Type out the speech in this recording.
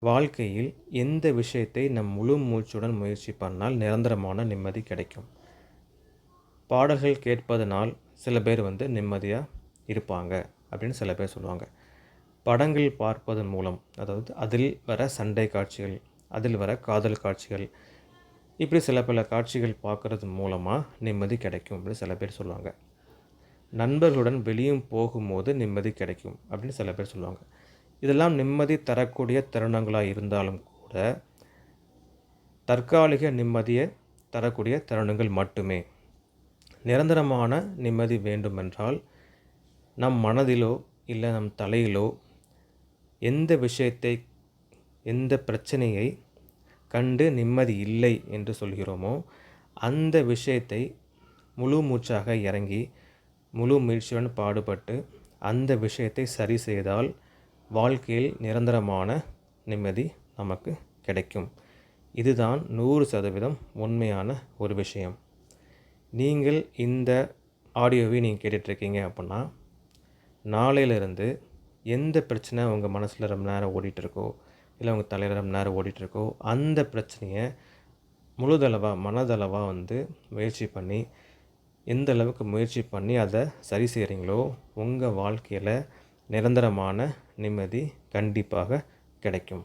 வாழ்க்கையில் எந்த விஷயத்தை நம் முழு மூச்சுடன் முயற்சி பண்ணால் நிரந்தரமான நிம்மதி கிடைக்கும். பாடல்கள் கேட்பதனால் சில பேர் நிம்மதியாக இருப்பாங்க அப்படின்னு சில பேர் சொல்லுவாங்க. படங்கள் பார்ப்பதன் மூலம், அதாவது அதில் வர சண்டை காட்சிகள், அதில் வர காதல் காட்சிகள், இப்படி சில பல காட்சிகள் பார்க்குறது மூலமாக நிம்மதி கிடைக்கும் அப்படின்னு சில பேர் சொல்லுவாங்க. நண்பர்களுடன் வெளியும் போகும்போது நிம்மதி கிடைக்கும் அப்படின்னு சில பேர் சொல்லுவாங்க. இதெல்லாம் நிம்மதி தரக்கூடிய தருணங்களாக இருந்தாலும் கூட தற்காலிக நிம்மதியை தரக்கூடிய தருணங்கள் மட்டுமே. நிரந்தரமான நிம்மதி வேண்டுமென்றால் நம் மனதிலோ இல்லை நம் தலையிலோ எந்த விஷயத்தை, எந்த பிரச்சனையை கண்டு நிம்மதி இல்லை என்று சொல்கிறோமோ அந்த விஷயத்தை முழு மூச்சாக இறங்கி முழு முயற்சியுடன் பாடுபட்டு அந்த விஷயத்தை சரி செய்தால் வாழ்க்கையில் நிரந்தரமான நிம்மதி நமக்கு கிடைக்கும். இதுதான் 100% உண்மையான ஒரு விஷயம். நீங்கள் இந்த ஆடியோவை நீங்கள் கேட்டுட்ருக்கீங்க அப்படின்னா, நாளையிலிருந்து எந்த பிரச்சனை உங்கள் மனசில் ரொம்ப நேரம் ஓடிட்டுருக்கோ, இல்லை உங்கள் தலையில் ரொம்ப நேரம் ஓடிட்டுருக்கோ, அந்த பிரச்சனையை முழுதளவாக மனதளவாக முயற்சி பண்ணி, எந்த அளவுக்கு முயற்சி பண்ணி அதை சரி செய்கிறீங்களோ உங்கள் வாழ்க்கையில் நிரந்தரமான நிம்மதி கண்டிப்பாக கிடைக்கும்.